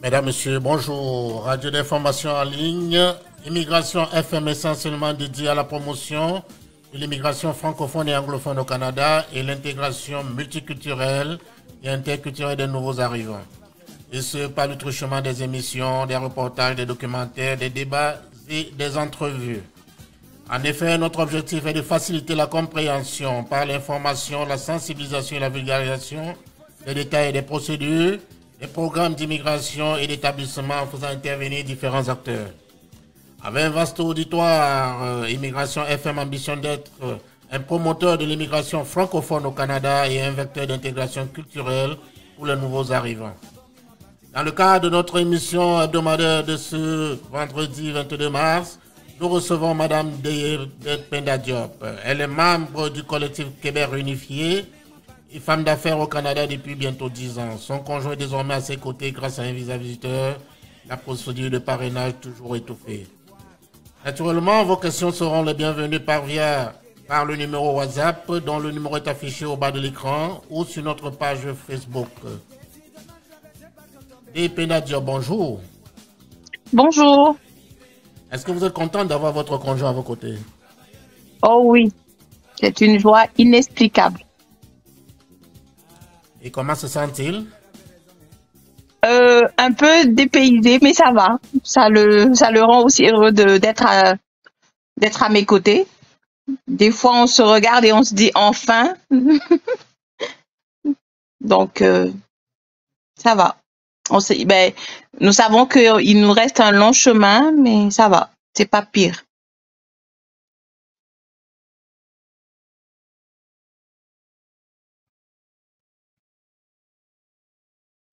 Mesdames, Messieurs, bonjour. Radio d'information en ligne, Immigration FM essentiellement dédiée à la promotion de l'immigration francophone et anglophone au Canada et l'intégration multiculturelle et interculturelle des nouveaux arrivants. Et ce, par le truchement des émissions, des reportages, des documentaires, des débats et des entrevues. En effet, notre objectif est de faciliter la compréhension par l'information, la sensibilisation et la vulgarisation des détails et des procédures, des programmes d'immigration et d'établissement en faisant intervenir différents acteurs. Avec un vaste auditoire, Immigration FM ambitionne d'être un promoteur de l'immigration francophone au Canada et un vecteur d'intégration culturelle pour les nouveaux arrivants. Dans le cadre de notre émission hebdomadaire de ce vendredi 22 mars, nous recevons Madame Penda Diop. Elle est membre du collectif Québec Réunifié et femme d'affaires au Canada depuis bientôt 10 ans. Son conjoint est désormais à ses côtés grâce à un visa visiteur. La procédure de parrainage toujours étouffée. Naturellement, vos questions seront les bienvenues par le numéro WhatsApp dont le numéro est affiché au bas de l'écran ou sur notre page Facebook. Et Penda Diop, bonjour. Bonjour. Est-ce que vous êtes contente d'avoir votre conjoint à vos côtés? Oh oui, c'est une joie inexplicable. Et comment se sent-il? Un peu dépaysé, mais ça va. Ça le rend aussi heureux d'être à mes côtés. Des fois, on se regarde et on se dit enfin. Donc, ça va. Nous savons qu'il nous reste un long chemin, mais ça va. C'est pas pire.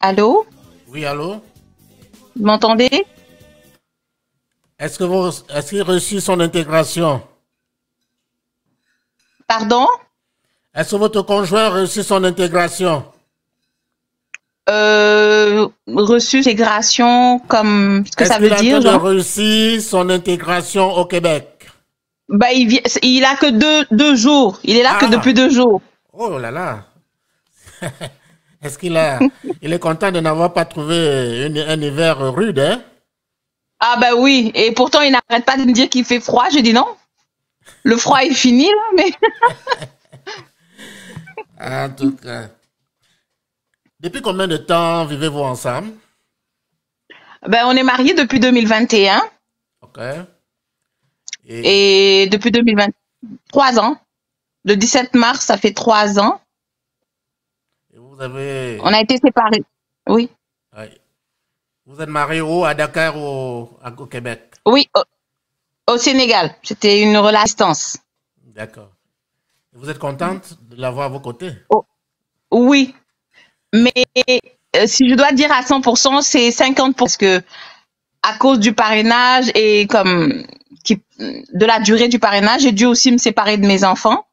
Allô? Oui, allô? Vous m'entendez? Est-ce qu'il réussit son intégration? Pardon? Est-ce que votre conjoint réussit son intégration? Reçu intégration comme ce que ça veut dire. Est-ce qu'il a réussi son intégration au Québec? Il a que deux jours. Il est là que depuis 2 jours. Oh là là. Est-ce il est content de n'avoir pas trouvé un hiver rude, hein? Ah ben oui. Et pourtant, il n'arrête pas de me dire qu'il fait froid. Je dis non. Le froid est fini, là, mais... En tout cas. Depuis combien de temps vivez-vous ensemble? On est mariés depuis 2021. Ok. Et depuis 2023 ans. Le 17 mars, ça fait 3 ans. Et vous avez... On a été séparés. Oui. Oui. Vous êtes mariés où? À Dakar ou au Québec? Oui, au Sénégal. C'était une relation à distance. D'accord. Vous êtes contente de l'avoir à vos côtés? Oh, oui. Mais si je dois dire à 100%, c'est 50% parce que à cause du parrainage et de la durée du parrainage, j'ai dû aussi me séparer de mes enfants.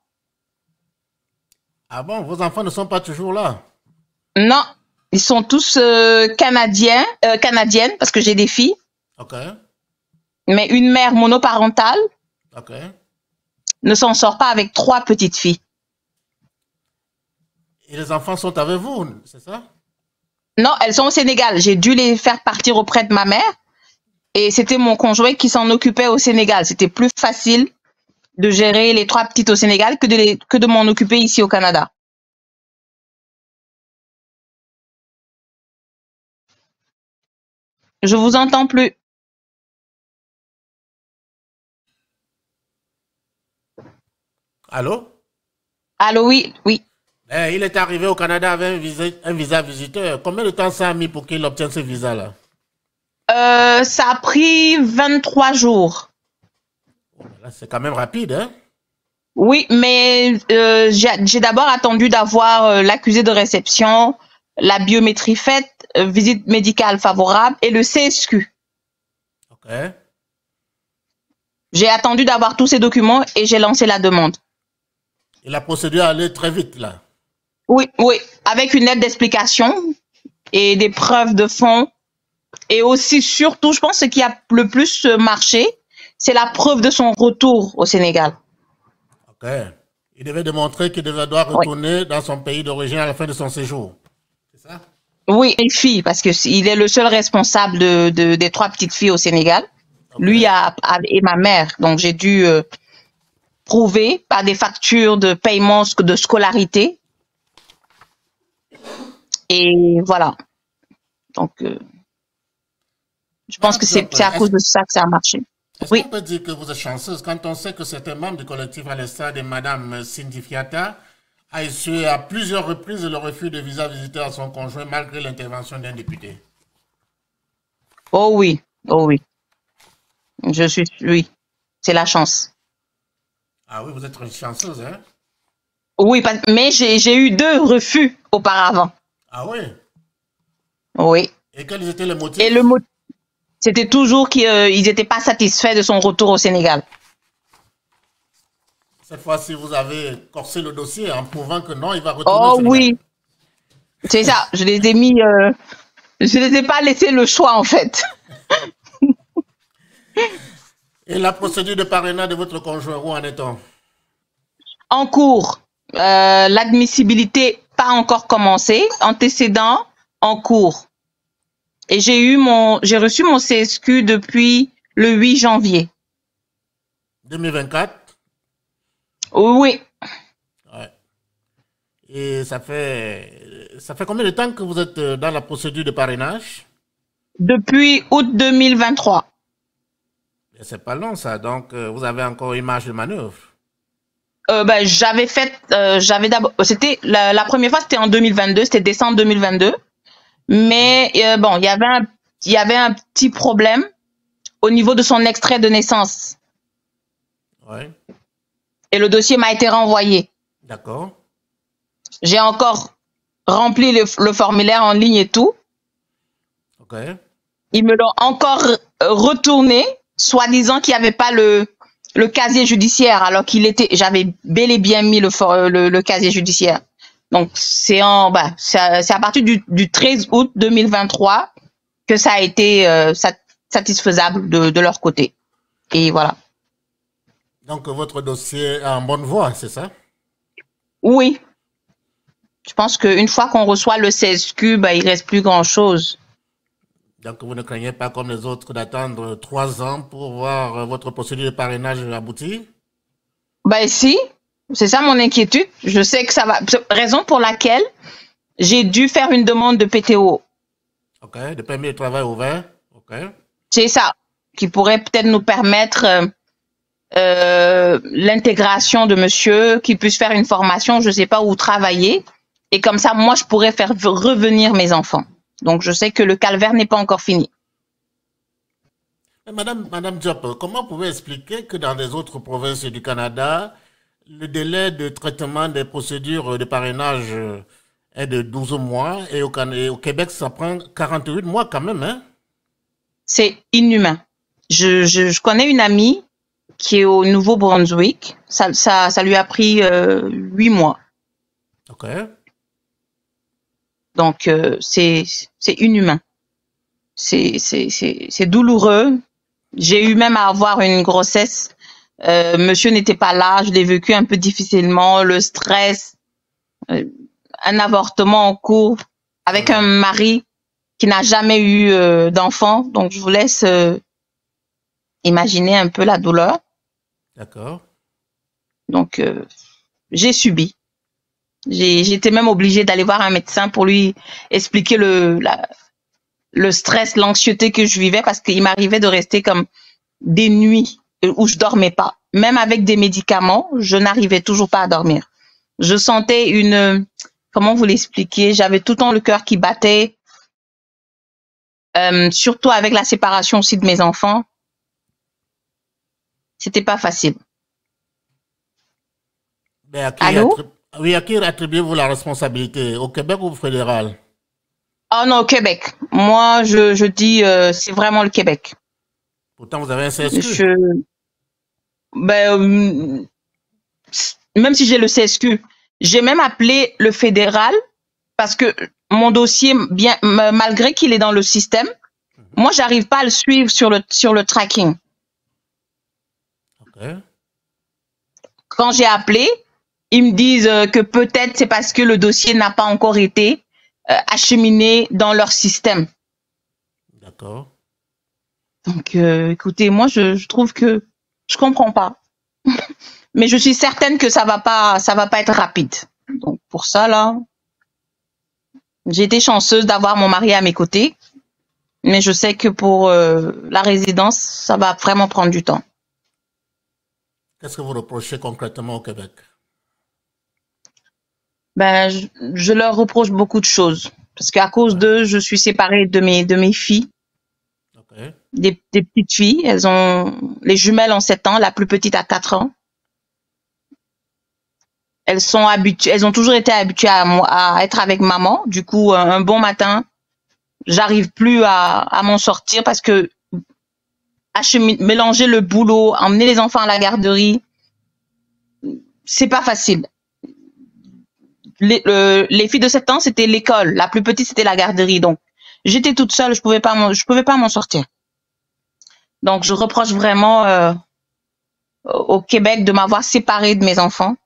Ah bon, vos enfants ne sont pas toujours là? Non, ils sont tous canadiennes parce que j'ai des filles. Ok. Mais une mère monoparentale Ok. ne s'en sort pas avec 3 petites filles. Et les enfants sont avec vous, c'est ça? Non, elles sont au Sénégal. J'ai dû les faire partir auprès de ma mère. Et c'était mon conjoint qui s'en occupait au Sénégal. C'était plus facile de gérer les 3 petites au Sénégal que de m'en occuper ici au Canada. Je vous entends plus. Allô? Allô, oui, oui. Il est arrivé au Canada avec un visa visiteur. Combien de temps ça a mis pour qu'il obtienne ce visa-là? Ça a pris 23 jours. Oh, c'est quand même rapide, hein? Oui, mais j'ai d'abord attendu d'avoir l'accusé de réception, la biométrie faite, visite médicale favorable et le CSQ. Ok. J'ai attendu d'avoir tous ces documents et j'ai lancé la demande. Et la procédure allait très vite, là? Oui, avec une lettre d'explication et des preuves de fond. Et aussi, surtout, je pense que ce qui a le plus marché, c'est la preuve de son retour au Sénégal. Ok. Il devait démontrer qu'il doit retourner dans son pays d'origine à la fin de son séjour. C'est ça? Oui, une fille, parce que il est le seul responsable des 3 petites filles au Sénégal. Ok. Lui et ma mère. Donc, j'ai dû prouver par des factures de paiement de scolarité. Et voilà. Donc, je pense Madame que Diop, c'est à cause de ça que ça a marché. est-ce qu'on Oui. peut dire que vous êtes chanceuse quand on sait que certains membres du collectif à l'instar de Madame Cindy Fiata a essuyé à plusieurs reprises le refus de visa visiteur à son conjoint malgré l'intervention d'un député? Oh oui. Oh oui. Oui. C'est la chance. Ah oui, vous êtes chanceuse, hein? Oui, mais j'ai eu 2 refus auparavant. Ah oui? Oui. Et quels étaient les Et le motifs? mot, c'était toujours qu'ils n'étaient pas satisfaits de son retour au Sénégal. Cette fois-ci, vous avez corsé le dossier en prouvant que non, il va retourner au Oh Sénégal. oui. C'est ça. Je les ai mis, je les ai pas laissé le choix, en fait. Et la procédure de parrainage de votre conjoint, où en est-on? En cours. L'admissibilité, pas encore commencé. Antécédent, en cours. Et j'ai reçu mon CSQ depuis le 8 janvier. 2024? Oui. Ouais. Et ça fait combien de temps que vous êtes dans la procédure de parrainage? Depuis août 2023. Et c'est pas long ça, donc vous avez encore une marge de manœuvre. J'avais d'abord, c'était la première fois, c'était en 2022, c'était décembre 2022. Mais bon, il y avait un petit problème au niveau de son extrait de naissance. Oui, Et le dossier m'a été renvoyé. d'accord. J'ai encore rempli le formulaire en ligne et tout. Ok. Ils me l'ont encore retourné, soi-disant qu'il n'y avait pas le casier judiciaire, alors j'avais bel et bien mis le casier judiciaire. Donc c'est à partir du 13 août 2023 que ça a été satisfaisable de leur côté. Et voilà. Donc votre dossier est en bonne voie, c'est ça? Oui. Je pense qu'une fois qu'on reçoit le CSQ, il reste plus grand-chose. Donc vous ne craignez pas comme les autres d'attendre 3 ans pour voir votre procédure de parrainage aboutir? Si, c'est ça mon inquiétude. Je sais que ça va. Raison pour laquelle j'ai dû faire une demande de PTO. Ok, de permis de travail ouvert. Ok. C'est ça, qui pourrait peut-être nous permettre l'intégration de monsieur, qu'il puisse faire une formation, je sais pas où travailler. Et comme ça, moi, je pourrais faire revenir mes enfants. Donc, je sais que le calvaire n'est pas encore fini. Madame Diop, comment vous pouvez expliquer que dans les autres provinces du Canada, le délai de traitement des procédures de parrainage est de 12 mois et au Québec, ça prend 48 mois quand même, hein? C'est inhumain. Je connais une amie qui est au Nouveau-Brunswick. Ça lui a pris 8 mois. Ok. Donc, c'est inhumain. C'est douloureux. J'ai eu même à avoir une grossesse. Monsieur n'était pas là. Je l'ai vécu un peu difficilement. Le stress, un avortement en cours avec un mari qui n'a jamais eu d'enfant. Donc, je vous laisse imaginer un peu la douleur. D'accord. Donc, j'ai subi. J'étais même obligée d'aller voir un médecin pour lui expliquer le stress, l'anxiété que je vivais parce qu'il m'arrivait de rester comme des nuits où je dormais pas. Même avec des médicaments, je n'arrivais toujours pas à dormir. Je sentais comment vous l'expliquer, j'avais tout le temps le cœur qui battait, surtout avec la séparation aussi de mes enfants. C'était pas facile. Mais Allô? à qui attribuez-vous la responsabilité? Au Québec ou au fédéral? Oh non, au Québec. Moi, je dis, c'est vraiment le Québec. Pourtant, vous avez un CSQ. Même si j'ai le CSQ, j'ai même appelé le fédéral parce que mon dossier, malgré qu'il est dans le système, moi, j'arrive pas à le suivre sur le tracking. Okay. Quand j'ai appelé, ils me disent que peut-être c'est parce que le dossier n'a pas encore été acheminer dans leur système. D'accord. Donc, écoutez, moi, je trouve que je comprends pas. Mais je suis certaine que ça va pas être rapide. Donc, pour ça, là, j'ai été chanceuse d'avoir mon mari à mes côtés. Mais je sais que pour la résidence, ça va vraiment prendre du temps. Qu'est-ce que vous reprochez concrètement au Québec? Ben, je leur reproche beaucoup de choses. Parce qu'à cause d'eux, je suis séparée de mes filles. Okay. Des petites filles. Les jumelles ont 7 ans, la plus petite a 4 ans. Elles ont toujours été habituées à être avec maman. Du coup, un bon matin, j'arrive plus à m'en sortir parce que mélanger le boulot, emmener les enfants à la garderie, c'est pas facile. Les filles de 7 ans, c'était l'école. La plus petite, c'était la garderie. Donc, j'étais toute seule, je pouvais pas m'en sortir. Donc, je reproche vraiment au Québec de m'avoir séparée de mes enfants.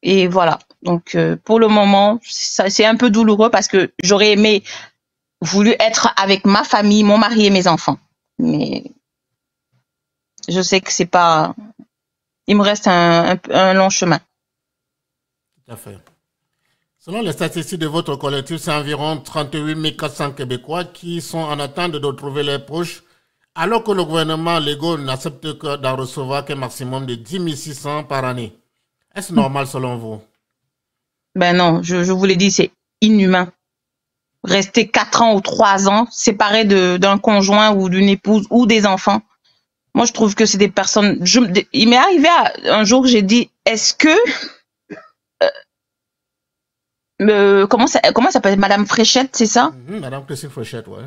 Et voilà. Donc, pour le moment, c'est un peu douloureux parce que j'aurais voulu être avec ma famille, mon mari et mes enfants. Mais je sais que c'est pas... Il me reste un long chemin. Tout à fait. Selon les statistiques de votre collectif, c'est environ 38 400 Québécois qui sont en attente de retrouver leurs proches, alors que le gouvernement légal n'accepte que d'en recevoir qu'un maximum de 10 600 par année. Est-ce normal selon vous? Ben non, je vous l'ai dit, c'est inhumain. Rester 4 ans ou 3 ans séparés d'un conjoint ou d'une épouse ou des enfants. Moi, je trouve que c'est des personnes... il m'est arrivé un jour, j'ai dit, est-ce que... comment ça s'appelle? Madame Fréchette, c'est ça? Madame Christine Fréchette, ouais.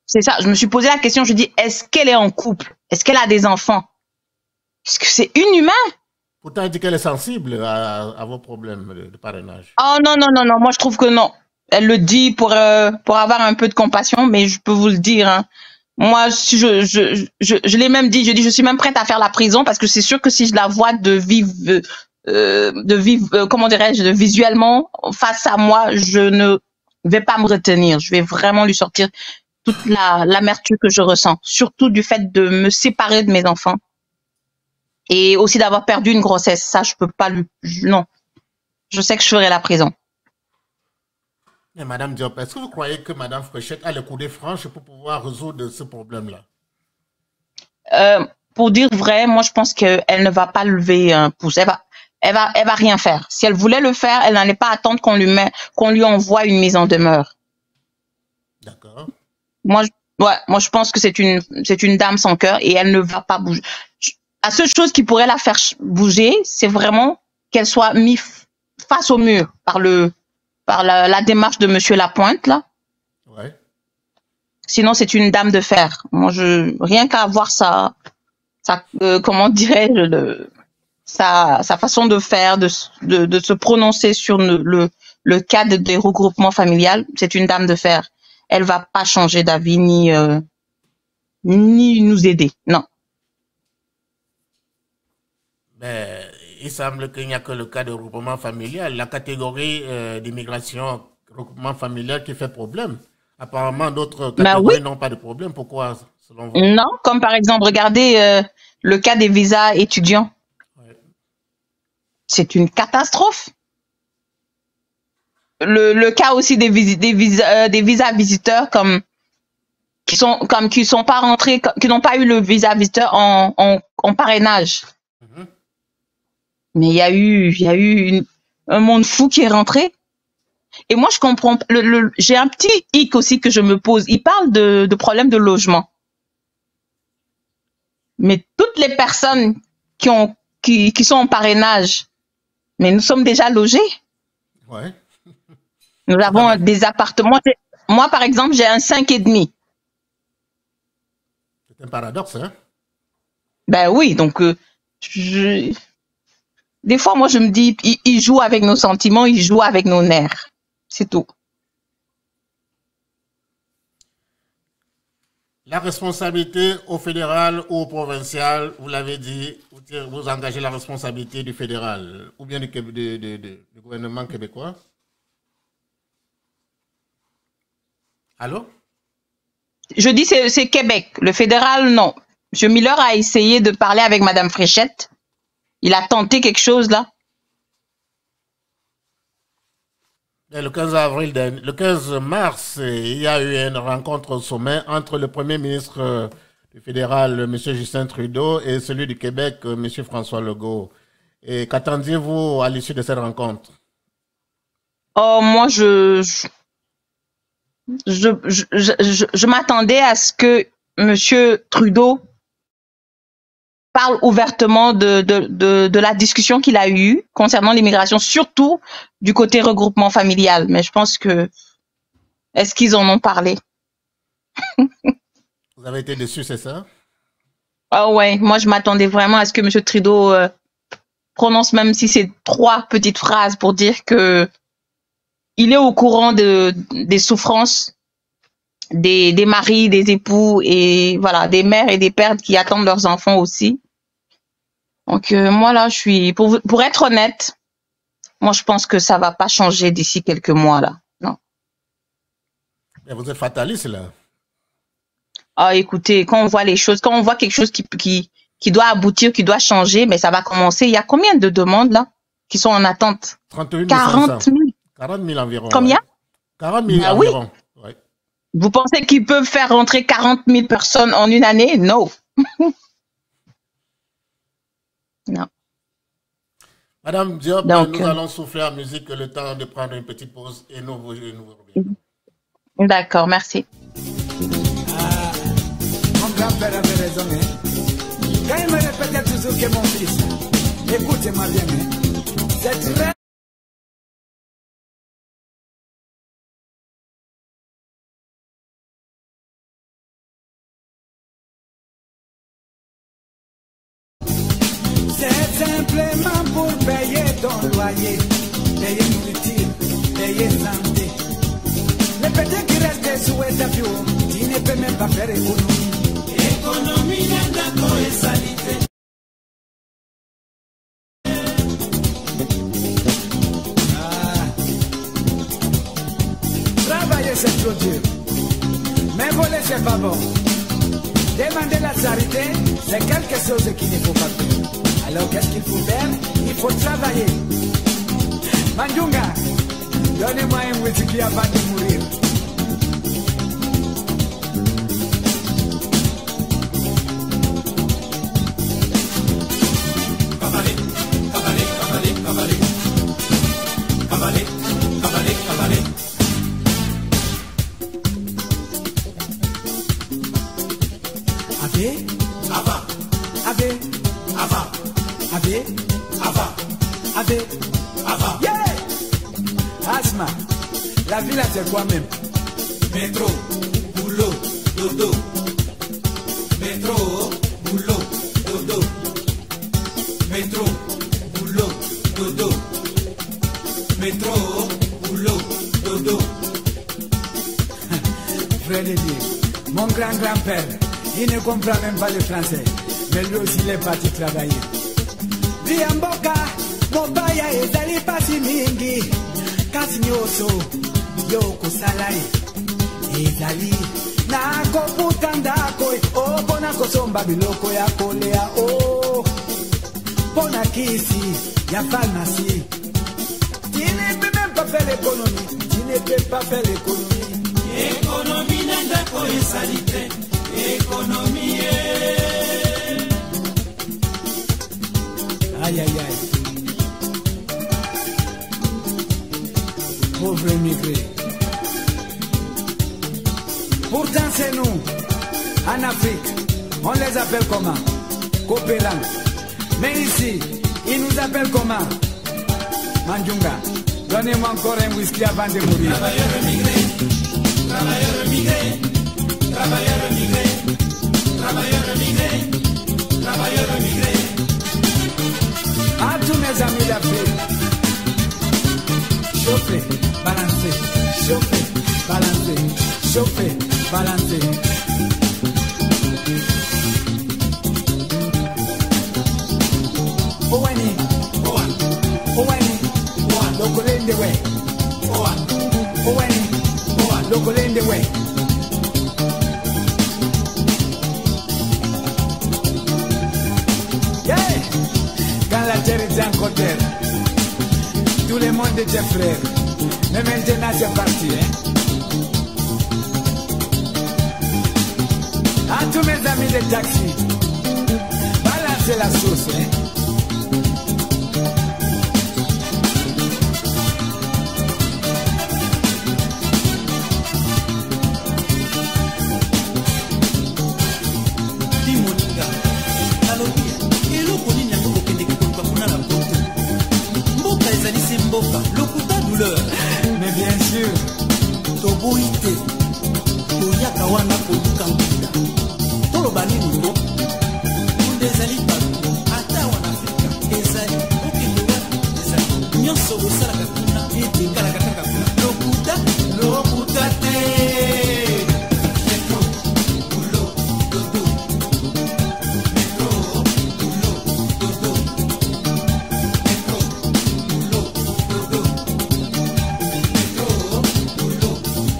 C'est ça. Je me suis posé la question, je dis, est-ce qu'elle est en couple? Est-ce qu'elle a des enfants? Est-ce que c'est inhumain? Pourtant, elle dit qu'elle est sensible à vos problèmes de parrainage. Oh non, non, non, non. Moi, je trouve que non. Elle le dit pour avoir un peu de compassion, mais je peux vous le dire, hein. Moi, si je l'ai même dit, je suis même prête à faire la prison parce que c'est sûr que si je la vois comment dirais-je, visuellement face à moi, je ne vais pas me retenir. Je vais vraiment lui sortir toute l'amertume que je ressens, surtout du fait de me séparer de mes enfants et aussi d'avoir perdu une grossesse. Ça, je peux pas non. Je sais que je ferai la prison. Mais Madame Diop, est-ce que vous croyez que Madame Fréchette a les coudées franches pour pouvoir résoudre ce problème-là? Pour dire vrai, moi, je pense qu'elle ne va pas lever un pouce. Elle va rien faire. Si elle voulait le faire, elle n'allait pas attendre qu'on lui envoie une mise en demeure. D'accord. Moi, je pense que c'est une dame sans cœur et elle ne va pas bouger. La seule chose qui pourrait la faire bouger, c'est vraiment qu'elle soit mise face au mur par la démarche de Monsieur Lapointe, là. Ouais. Sinon, c'est une dame de fer. Moi, rien qu'à voir comment dirais-je, sa façon de faire, de se prononcer sur le cadre des regroupements familial, c'est une dame de fer. Elle va pas changer d'avis ni nous aider. Non. Mais il semble qu'il n'y a que le cas de regroupement familial, la catégorie d'immigration regroupement familial qui fait problème. Apparemment, d'autres catégories n'ont pas de problème. Pourquoi, selon vous? Non, comme par exemple, regardez le cas des visas étudiants. Ouais. C'est une catastrophe. Le cas aussi des visas visiteurs qui sont pas rentrés, qui n'ont pas eu le visa visiteur en parrainage. Mais il y a eu un monde fou qui est rentré. Et moi, je comprends. J'ai un petit hic aussi que je me pose. Il parle de problèmes de logement. Mais toutes les personnes qui sont en parrainage, mais nous sommes déjà logés. Ouais. Nous avons des appartements. Moi, par exemple, j'ai un 5,5. C'est un paradoxe, hein? Ben oui, donc des fois, moi, je me dis, il joue avec nos sentiments, il joue avec nos nerfs. C'est tout. La responsabilité au fédéral ou au provincial, vous l'avez dit, vous engagez la responsabilité du fédéral ou bien du gouvernement québécois? Allô? Je dis c'est Québec. Le fédéral, non. M. Miller a essayé de parler avec Madame Fréchette. Il a tenté quelque chose là. Et le 15 mars, il y a eu une rencontre au sommet entre le Premier ministre du fédéral, M. Justin Trudeau, et celui du Québec, M. François Legault. Et qu'attendiez-vous à l'issue de cette rencontre? Oh, moi, je m'attendais à ce que M. Trudeau parle ouvertement de la discussion qu'il a eue concernant l'immigration, surtout du côté regroupement familial. Mais je pense que, est-ce qu'ils en ont parlé? Vous avez été déçu, c'est ça? Ah ouais, moi je m'attendais vraiment à ce que M. Trudeau prononce même si c'est 3 petites phrases pour dire que il est au courant des souffrances des maris, des époux et voilà, des mères et des pères qui attendent leurs enfants aussi. Donc moi là, je suis pour être honnête, moi je pense que ça va pas changer d'ici quelques mois là. Non. Mais vous êtes fataliste là. Ah écoutez, quand on voit les choses, quand on voit quelque chose qui doit aboutir, qui doit changer, mais ça va commencer. Il y a combien de demandes là qui sont en attente? 38 40 000. 40 000 environ. Combien? Ouais. 40 000 Ah environ. Oui. Ouais. Vous pensez qu'ils peuvent faire rentrer 40 000 personnes en une année? Non. Non. Madame Diop, Donc, nous allons souffler en musique le temps de prendre une petite pause et nous revenons. D'accord, merci. Mon grand-père avait raison. Quand il me répétait toujours que mon fils, écoutez-moi bien, c'est très... C'est simplement pour payer ton loyer, payer nourriture, payer santé. Les petits qui restent des sous d'avion, tu ne peux même pas faire économie. Économie n'est d'accord et salité. Travailler c'est trop dur, mais voler c'est pas bon. Demander la charité, c'est quelque chose qu'il ne faut pas faire. Alors qu'est-ce qu'il faut faire? Il faut travailler. Manjunga, donnez-moi un whisky avant de mourir. Asma, la ville c'est quoi même? Métro, boulot, dodo. Métro, boulot, dodo. Métro, boulot, dodo. Métro, boulot, dodo. Frédéric, mon grand-grand-père, il ne comprend même pas le français, mais lui aussi il est parti travailler. Viamboka, mobaya ezali pasi mingi. Kasi nyoso, yoko salai. Ezali, nako putandako. Oh, bona kosomba biloko ya kolea. Oh, bona kisi, ya pharmacie. Tu ne peux même pas faire l'économie. Tu ne peux pas faire l'économie. Économie n'endako esalite. Économie. Aïe, aïe, aïe. Pauvres immigrés. Pourtant, c'est nous, en Afrique, on les appelle comment? Copelang. Mais ici, ils nous appellent comment? Manjunga. Donnez-moi encore un whisky avant de mourir. Travailleurs immigrés, travailleurs immigrés, travailleurs immigrés, travailleurs immigrés, travailleurs immigrés. À tous mes amis d'Afrique, chauffez, balancez, chauffez, balancez, chauffez, balancez. Owani, Owani, local in the way. Owani, local in the way. Jerizan Koter. Tout le monde était frère. Mais maintenant c'est parti. Hein? À tous mes amis de taxi, balancez la sauce. Hein? Mais bien sûr, Toboite, Toyaka wana koluka nguda. Tolobani nuko, Undezali bato, ata wana Afrika, ezali, okende wana, ezali. Nyonso bosalaka kuna, etingalaka kaka kuna. Lokuta te. Metro, bulo, dodo. Metro, bulo, dodo. Metro, bulo, dodo.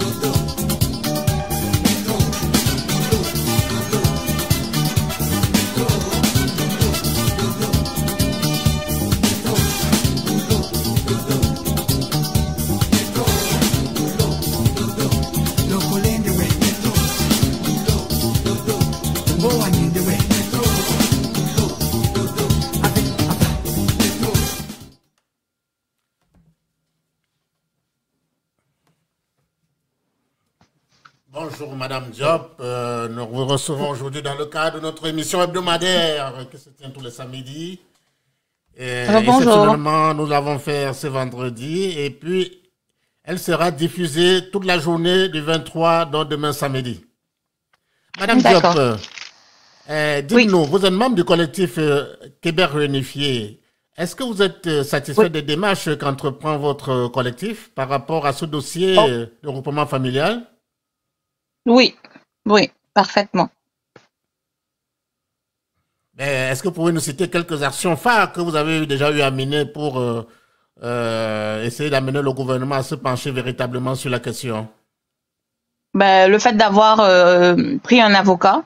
Metro, bulo, dodo. Metro, bulo, dodo. Metro, Lokolende we. Boaninde we. Bonjour Madame Diop, nous vous recevons aujourd'hui dans le cadre de notre émission hebdomadaire qui se tient tous les samedis. Bonjour. Exceptionnellement, nous l'avons fait ce vendredi et puis elle sera diffusée toute la journée du 23, donc demain samedi. Madame Diop, D'accord. dites-nous, vous êtes membre du collectif Québec Réunifié. Est-ce que vous êtes satisfait Oui. des démarches qu'entreprend votre collectif par rapport à ce dossier Oh. de regroupement familial? Oui, oui, parfaitement. Mais est-ce que vous pouvez nous citer quelques actions phares que vous avez déjà eu à mener pour essayer d'amener le gouvernement à se pencher véritablement sur la question? Ben, le fait d'avoir pris un avocat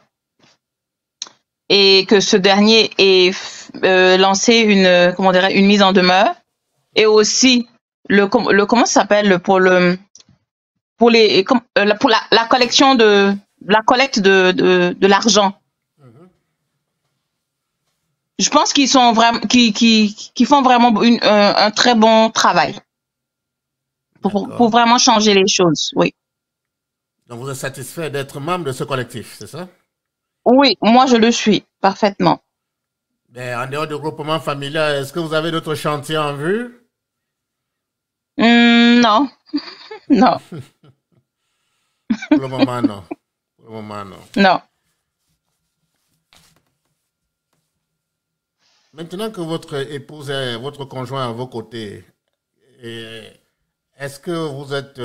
et que ce dernier ait lancé une, comment dirais, une mise en demeure, et aussi comment ça s'appelle pour la collection la collecte de l'argent. Je pense qu'ils sont vraiment qui font vraiment un très bon travail pour D'accord. vraiment changer les choses. Oui. Donc vous êtes satisfait d'être membre de ce collectif, c'est ça? Oui, moi je le suis parfaitement. Mais en dehors du groupement familial, est-ce que vous avez d'autres chantiers en vue? Non, non, Pour le moment, non. Pour le moment, non. non. Maintenant que votre épouse et votre conjoint à vos côtés, est-ce que vous êtes,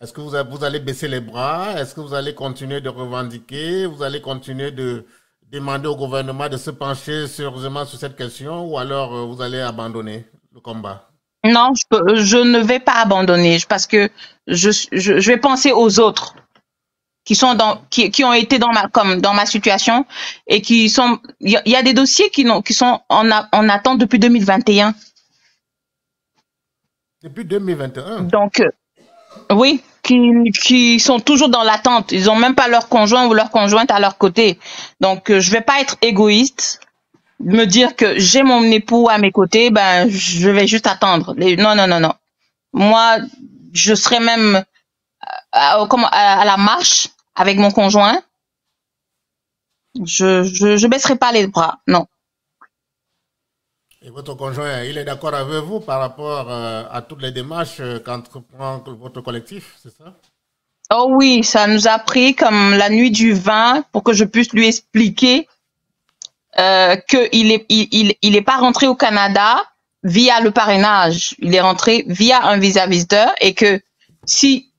est-ce que vous allez baisser les bras? Est-ce que vous allez continuer de revendiquer? Vous allez continuer de demander au gouvernement de se pencher sérieusement sur cette question ou alors vous allez abandonner le combat? Non, je ne vais pas abandonner parce que je vais penser aux autres qui sont qui ont été dans ma situation et qui sont, il y a des dossiers qui sont en attente depuis 2021. Depuis 2021? Donc, oui, qui sont toujours dans l'attente. Ils ont même pas leur conjoint ou leur conjointe à leur côté. Donc, je vais pas être égoïste, me dire que j'ai mon époux à mes côtés, ben, je vais juste attendre. Non, non, non, non. Moi, je serai même à la marche avec mon conjoint. Je baisserai pas les bras, non. Et votre conjoint, il est d'accord avec vous par rapport à toutes les démarches qu'entreprend votre collectif, c'est ça? Oh oui, ça nous a pris comme la nuit du 20 pour que je puisse lui expliquer qu'il est pas rentré au Canada via le parrainage. Il est rentré via un visa visiteur et que si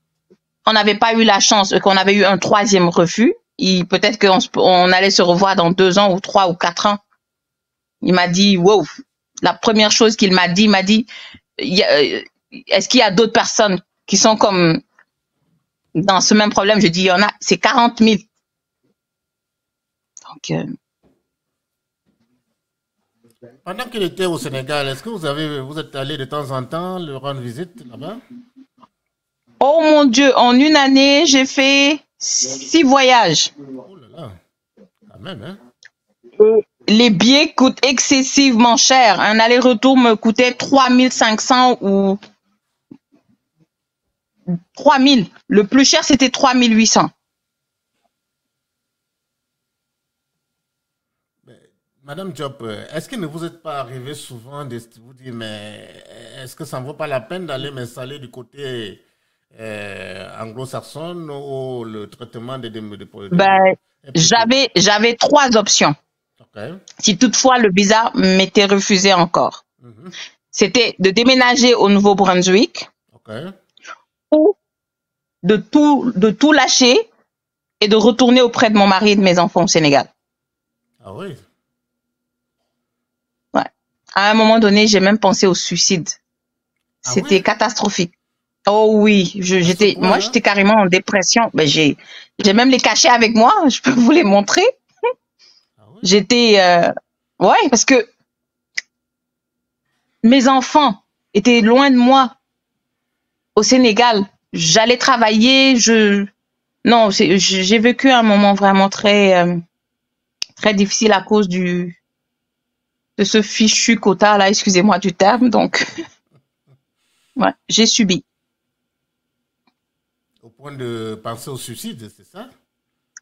on n'avait pas eu la chance, qu'on avait eu un troisième refus, peut-être qu'on allait se revoir dans 2 ans ou 3 ou 4 ans. Il m'a dit, wow. La première chose qu'il m'a dit, est-ce qu'il y a d'autres personnes qui sont comme dans ce même problème? Je dis, il y en a, c'est 40 000. Donc, Pendant qu'il était au Sénégal, est-ce que vous êtes allé de temps en temps le rendre visite là-bas? Oh mon Dieu, en une année, j'ai fait 6 voyages. Oh là là, quand même, hein? Les billets coûtent excessivement cher. Un aller-retour me coûtait 3500 ou 3000. Le plus cher, c'était 3800. Madame Diop, est-ce que ne vous êtes pas arrivé souvent de vous dire, mais est-ce que ça ne vaut pas la peine d'aller m'installer du côté anglo-saxon ou le traitement Ben, est plutôt- j'avais 3 options. Ok. Si toutefois le visa m'était refusé encore. Mhm. C'était de déménager au Nouveau-Brunswick Ok. ou de tout lâcher et de retourner auprès de mon mari et de mes enfants au Sénégal. Ah oui. Ouais. À un moment donné, j'ai même pensé au suicide. Ah C'était oui? catastrophique. Oh oui, point, moi hein? j'étais carrément en dépression. Ben, j'ai même les cachets avec moi. Je peux vous les montrer. Ah oui? J'étais, ouais, parce que mes enfants étaient loin de moi au Sénégal. J'allais travailler. Non, j'ai vécu un moment vraiment très difficile à cause de ce fichu quota là. Excusez-moi du terme. Donc, ouais, j'ai subi. Au point de penser au suicide, c'est ça?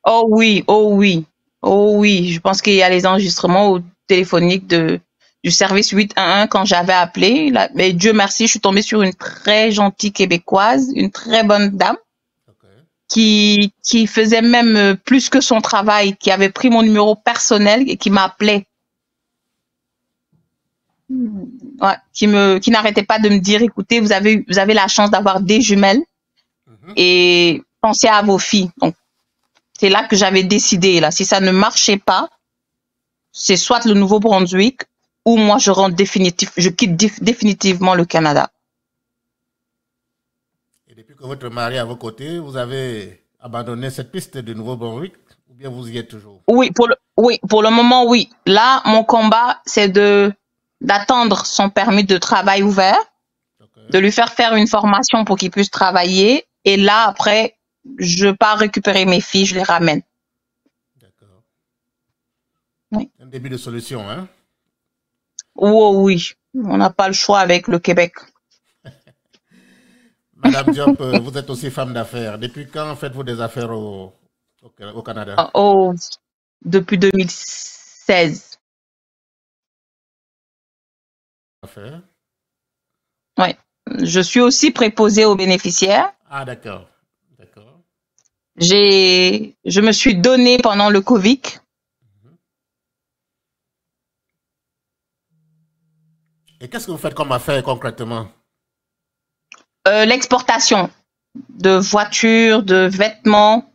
Oh oui, oh oui, oh oui. Je pense qu'il y a les enregistrements téléphoniques du service 811 quand j'avais appelé. Là, mais Dieu merci, je suis tombée sur une très gentille Québécoise, une très bonne dame Ok. qui faisait même plus que son travail, qui avait pris mon numéro personnel et qui m'appelait. Ouais, qui n'arrêtait pas de me dire, écoutez, vous avez la chance d'avoir des jumelles Mhm. et pensez à vos filles. Donc, c'est là que j'avais décidé, là. Si ça ne marchait pas, c'est soit le Nouveau-Brunswick ou moi je quitte définitivement le Canada. Et depuis que votre mari est à vos côtés, vous avez abandonné cette piste de Nouveau-Brunswick ou bien vous y êtes toujours? Oui, pour le moment, oui. Là, mon combat, c'est d'attendre son permis de travail ouvert, Ok. de lui faire une formation pour qu'il puisse travailler. Et là, après, je pars récupérer mes filles, je les ramène. D'accord. Oui. Un début de solution, hein? Oh oui, on n'a pas le choix avec le Québec. Madame Diop, vous êtes aussi femme d'affaires. Depuis quand faites-vous des affaires au Canada? Oh, depuis 2016. Affaires? Ouais. Je suis aussi préposée aux bénéficiaires. Ah, d'accord. D'accord. Je me suis donnée pendant le Covid. Et qu'est-ce que vous faites comme affaire concrètement? L'exportation de voitures, de vêtements.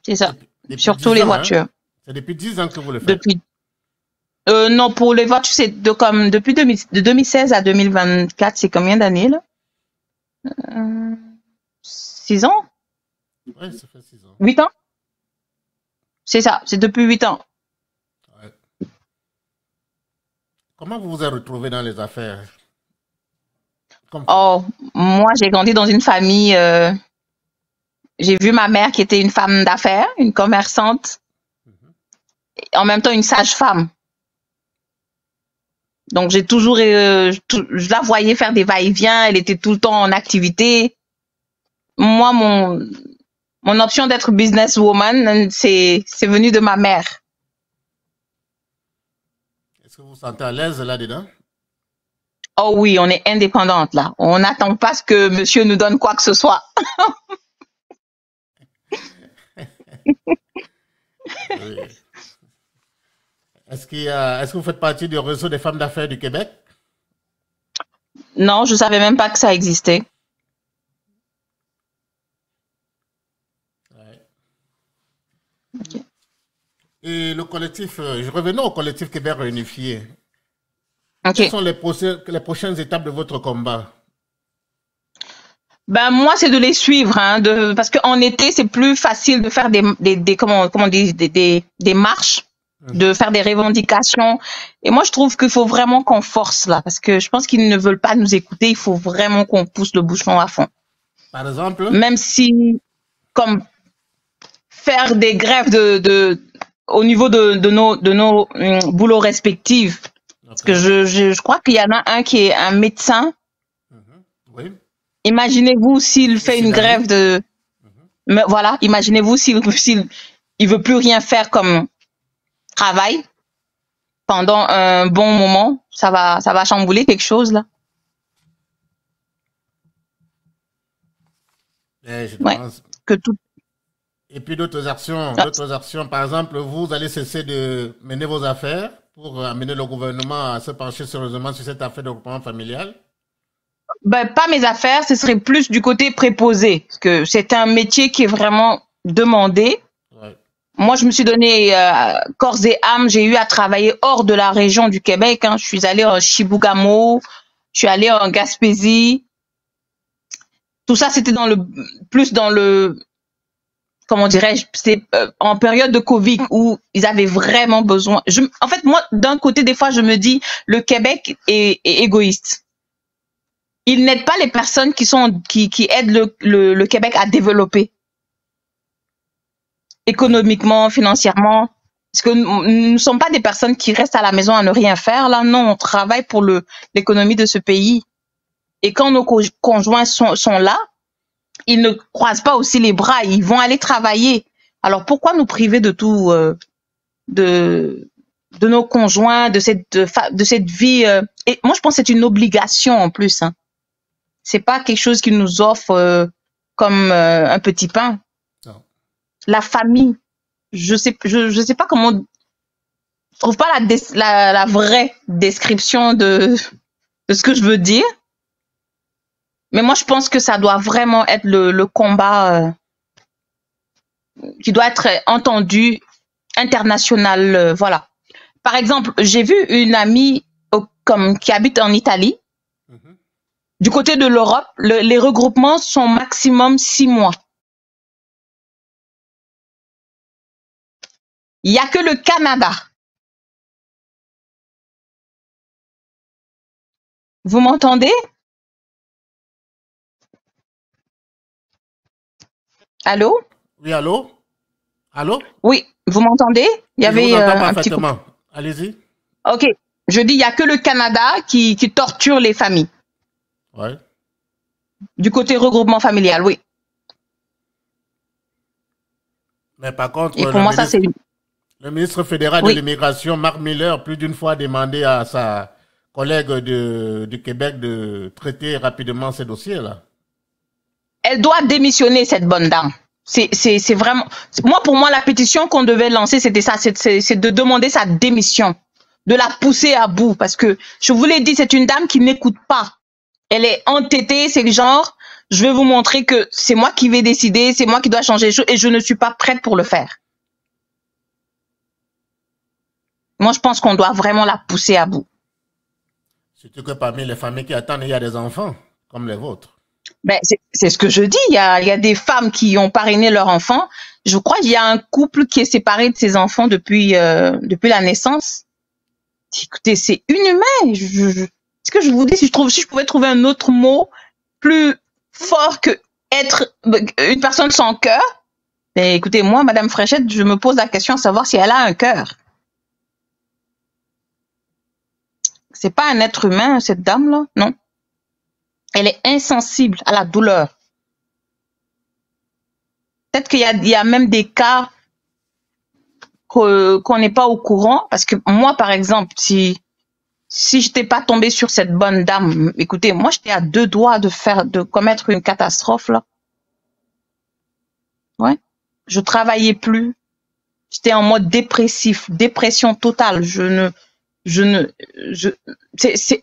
C'est ça. Depuis Surtout 10 les ans, voitures. hein? C'est depuis 10 ans que vous le faites. Depuis, non, pour les voitures, c'est depuis de 2016 à 2024, c'est combien d'années, là? 6 ans? Oui, ça fait 6 ans. 8 ans? C'est ça, c'est depuis 8 ans. Ouais. Comment vous vous êtes retrouvé dans les affaires? Oh, moi, j'ai grandi dans une famille, j'ai vu ma mère qui était une femme d'affaires, une commerçante, et en même temps une sage-femme. Donc, j'ai toujours, je la voyais faire des va-et-vient, elle était tout le temps en activité. Moi, mon option d'être businesswoman, c'est venu de ma mère. Est-ce que vous vous sentez à l'aise là-dedans? Oh oui, on est indépendante là. On n'attend pas ce que monsieur nous donne quoi que ce soit. Oui. Est-ce que vous faites partie du réseau des femmes d'affaires du Québec? Non, je savais même pas que ça existait. Ouais. Ok. Et le collectif, revenons au collectif Québec réunifié. Ok. Quelles sont les prochaines étapes de votre combat? Ben moi, c'est de les suivre, hein, parce qu'en été, c'est plus facile de faire des marches. de faire des revendications. Et moi, je trouve qu'il faut vraiment qu'on force là, parce que je pense qu'ils ne veulent pas nous écouter. Il faut vraiment qu'on pousse le bouchon à fond. Par exemple? Même si, comme faire des grèves au niveau de nos boulots respectifs. Parce que je crois qu'il y en a un qui est un médecin. Oui. Imaginez-vous s'il fait une grève de... Mais voilà, imaginez-vous s'il veut plus rien faire comme travail pendant un bon moment, ça va chambouler quelque chose là. Je Ouais, pense. que tout. Et puis d'autres actions, Ah, par exemple, vous allez cesser de mener vos affaires pour amener le gouvernement à se pencher sérieusement sur cette affaire de regroupement familial. ben, pas mes affaires, ce serait plus du côté préposé, parce que c'est un métier qui est vraiment demandé. Ouais. Moi, je me suis donné corps et âme. J'ai eu à travailler hors de la région du Québec. Hein. Je suis allée en Chibougamau, je suis allée en Gaspésie. Tout ça, c'était plus dans le, comment dirais-je, c'est en période de Covid où ils avaient vraiment besoin. En fait, moi, d'un côté, des fois, je me dis, le Québec est égoïste. Il n'aide pas les personnes qui aident le Québec à développer économiquement, financièrement. Parce que nous ne sommes pas des personnes qui restent à la maison à ne rien faire. Là, non, on travaille pour l'économie de ce pays. Et quand nos conjoints sont là, ils ne croisent pas aussi les bras, ils vont aller travailler. Alors pourquoi nous priver de tout, de nos conjoints, de cette vie et moi je pense que c'est une obligation en plus. Hein. C'est pas quelque chose qu'ils nous offrent comme un petit pain. Non. La famille, je sais pas comment. Je trouve pas la vraie description de ce que je veux dire. Mais moi, je pense que ça doit vraiment être le combat qui doit être entendu international. Voilà. Par exemple, j'ai vu une amie qui habite en Italie. Mhm. Du côté de l'Europe, les regroupements sont maximum 6 mois. Il y a que le Canada. Vous m'entendez? Allô? Oui, allô? Allô? Oui, vous m'entendez? Il y Je vous avait entends un petit coup. parfaitement. Allez-y. Ok, je dis il y a que le Canada qui torture les familles. Ouais. Du côté regroupement familial, oui. Mais par contre, Et pour moi, ça c'est... le ministre fédéral de Oui. l'immigration, Marc Miller, plus d'une fois a demandé à sa collègue du Québec de traiter rapidement ces dossiers-là. Elle doit démissionner, cette bonne dame. C'est vraiment... Pour moi, la pétition qu'on devait lancer, c'était ça, c'est de demander sa démission, de la pousser à bout. Parce que, je vous l'ai dit, c'est une dame qui n'écoute pas. Elle est entêtée, c'est le genre, je vais vous montrer que c'est moi qui vais décider, c'est moi qui dois changer les choses et je ne suis pas prête pour le faire. Moi, je pense qu'on doit vraiment la pousser à bout. Surtout que parmi les familles qui attendent, il y a des enfants, comme les vôtres. Ben, c'est ce que je dis. Il y a des femmes qui ont parrainé leur enfant. Je crois qu'il y a un couple qui est séparé de ses enfants depuis la naissance. Écoutez, c'est inhumain. Ce que je vous dis, si je pouvais trouver un autre mot plus fort que être une personne sans cœur, ben, écoutez, moi, Madame Fréchette, je me pose la question à savoir si elle a un cœur. C'est pas un être humain, cette dame-là, non. Elle est insensible à la douleur. Peut-être qu'il y a même des cas qu'on n'est pas au courant, parce que moi, par exemple, si j'étais pas tombée sur cette bonne dame, écoutez, moi, j'étais à 2 doigts de commettre une catastrophe, là. Ouais. Je travaillais plus. J'étais en mode dépression totale.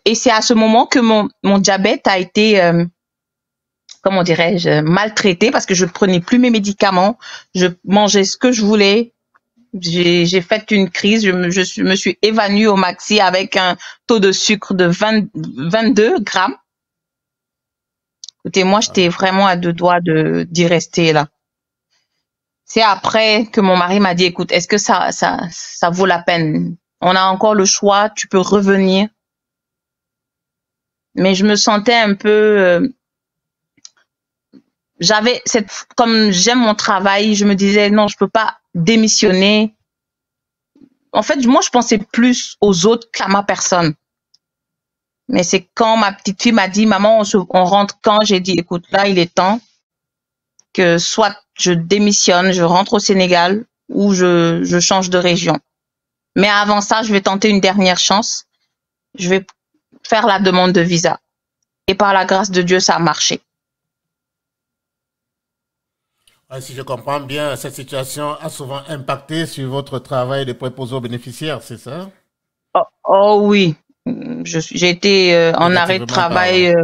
Et c'est à ce moment que mon diabète a été, comment dirais-je, maltraité parce que je prenais plus mes médicaments, je mangeais ce que je voulais. J'ai fait une crise, je me suis évanouie au maxi avec un taux de sucre de 22 grammes. Écoutez, moi, j'étais vraiment à 2 doigts d'y rester là. C'est après que mon mari m'a dit, écoute, est-ce que ça vaut la peine? On a encore le choix, tu peux revenir. Mais je me sentais un peu, comme j'aime mon travail, je me disais, non, je peux pas démissionner. En fait, moi, je pensais plus aux autres qu'à ma personne. Mais c'est quand ma petite fille m'a dit, maman, on rentre quand? J'ai dit, écoute, là, il est temps que soit je démissionne, je rentre au Sénégal ou je change de région. Mais avant ça, je vais tenter une dernière chance. Je vais faire la demande de visa. Et par la grâce de Dieu, ça a marché. Ouais, si je comprends bien, cette situation a souvent impacté sur votre travail de préposé aux bénéficiaires, c'est ça? Oh oui, j'ai été en arrêt de travail.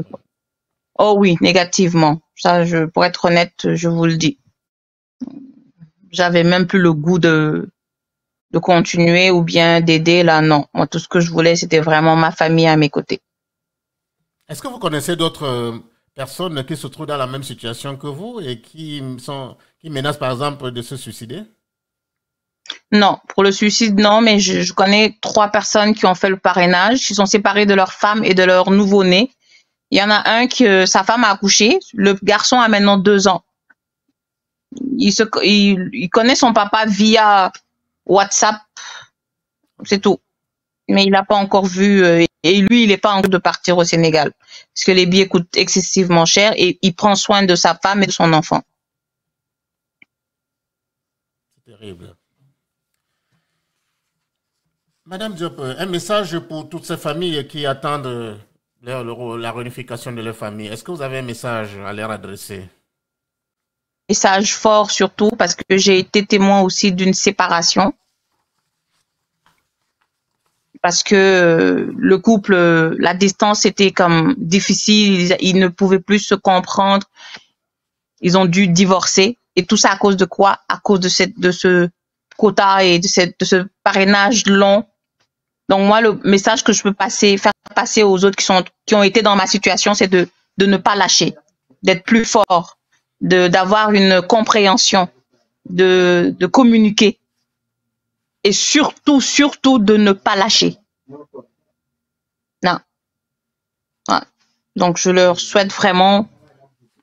Oh oui, négativement. Ça, pour être honnête, je vous le dis. J'avais même plus le goût de continuer ou bien d'aider. Là, non. Moi, tout ce que je voulais, c'était vraiment ma famille à mes côtés. Est-ce que vous connaissez d'autres personnes qui se trouvent dans la même situation que vous et qui menacent, par exemple, de se suicider? Non, pour le suicide, non, mais je connais 3 personnes qui ont fait le parrainage. Ils sont séparés de leur femme et de leur nouveau-né. Il y en a un que sa femme a accouché. Le garçon a maintenant 2 ans. Il connaît son papa via WhatsApp. C'est tout. Mais il n'a pas encore vu. Et lui, il n'est pas en train de partir au Sénégal. Parce que les billets coûtent excessivement cher et il prend soin de sa femme et de son enfant. C'est terrible. Madame Diop, un message pour toutes ces familles qui attendent la réunification de leur famille. Est-ce que vous avez un message à leur adresser? Message fort surtout parce que j'ai été témoin aussi d'une séparation. Parce que le couple, la distance était comme difficile, ils ne pouvaient plus se comprendre. Ils ont dû divorcer. Et tout ça à cause de quoi? À cause de ce quota et de ce parrainage long. Donc moi, le message que je peux faire passer aux autres qui ont été dans ma situation, c'est de ne pas lâcher, d'être plus fort, d'avoir une compréhension, de communiquer. Et surtout de ne pas lâcher. Non. Ouais. Donc je leur souhaite vraiment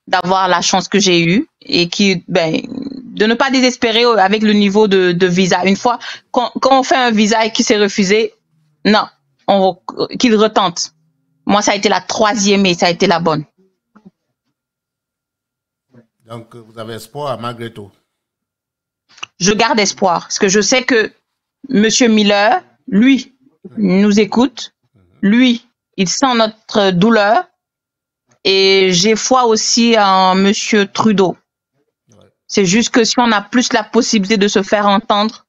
d'avoir la chance que j'ai eue et de ne pas désespérer avec le niveau de visa. Une fois quand on fait un visa et qu'il s'est refusé, non, qu'il retente. Moi, ça a été la 3e et ça a été la bonne. Donc vous avez espoir malgré tout? Je garde espoir parce que je sais que Monsieur Miller, lui, nous écoute. Lui, il sent notre douleur. Et j'ai foi aussi en Monsieur Trudeau. C'est juste que si on a plus la possibilité de se faire entendre,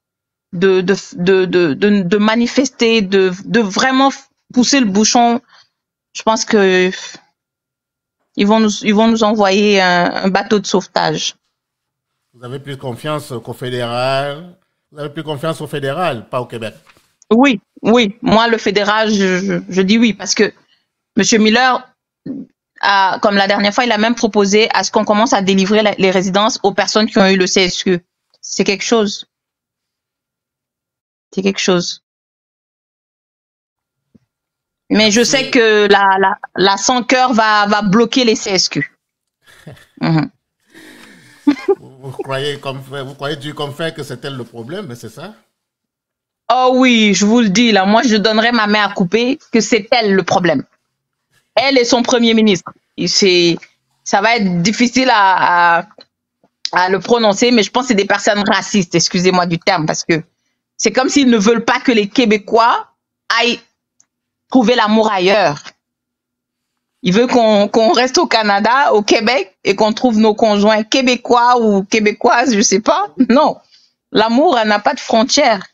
de manifester, de vraiment pousser le bouchon, je pense que ils vont nous envoyer un bateau de sauvetage. Vous avez plus confiance qu'au fédéral? Vous avez plus confiance au fédéral, pas au Québec? Oui. Moi, le fédéral, je dis oui, parce que M. Miller, comme la dernière fois, il a même proposé à ce qu'on commence à délivrer les résidences aux personnes qui ont eu le CSQ. C'est quelque chose. C'est quelque chose. Mais je sais que la sans cœur va bloquer les CSQ. Vous croyez Dieu comme fait que c'était le problème, c'est ça? Oh oui, je vous le dis, là, moi je donnerais ma main à couper que c'est elle le problème. Elle et son premier ministre. Ça va être difficile à le prononcer, mais je pense que c'est des personnes racistes, excusez-moi du terme, parce que c'est comme s'ils ne veulent pas que les Québécois aillent trouver l'amour ailleurs. Ils veulent qu'on reste au Canada, au Québec, et qu'on trouve nos conjoints québécois ou québécoises, je sais pas. Non, l'amour n'a pas de frontières.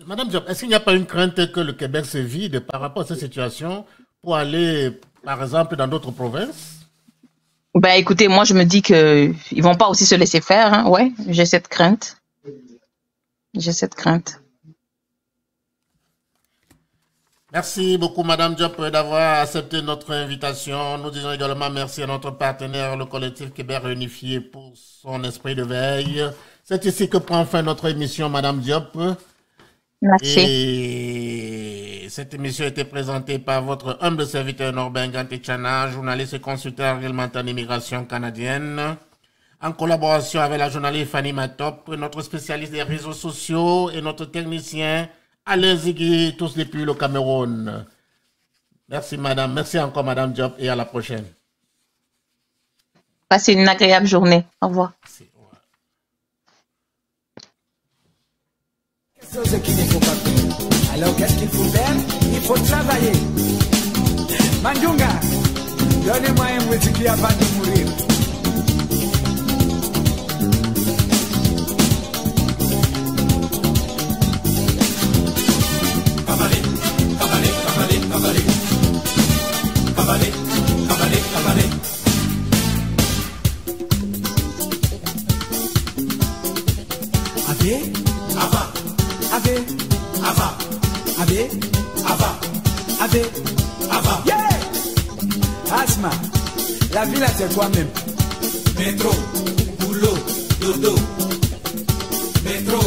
Madame Diop, est-ce qu'il n'y a pas une crainte que le Québec se vide par rapport à cette situation pour aller, par exemple, dans d'autres provinces? Ben, écoutez, moi, je me dis qu'ils vont pas aussi se laisser faire. Hein. Ouais, j'ai cette crainte. J'ai cette crainte. Merci beaucoup, Madame Diop, d'avoir accepté notre invitation. Nous disons également merci à notre partenaire, le collectif Québec Réunifié, pour son esprit de veille. C'est ici que prend fin notre émission, Madame Diop. Merci. Et cette émission a été présentée par votre humble serviteur Norbert Gantechana, journaliste et consultant réglementaire d'immigration canadienne, en collaboration avec la journaliste Fanny Matop, notre spécialiste des réseaux sociaux et notre technicien Alain Zigui, tous depuis le Cameroun. Merci madame, merci encore madame Diop et à la prochaine. Passez une agréable journée. Au revoir. Merci. Chose qu'il ne faut pas faire. Alors qu'est-ce qu'il faut faire? Il faut travailler. Mandunga, donnez-moi un whisky avant de mourir. Cavalé, cavalé, cavalé, cavalé. Cavalé, cavalé, cavalé. Ave, Ava, ave, ava, ave, ava, ave. ava. Yeah! Asma, la vie là c'est quoi même? Métro, boulot, dodo. Métro,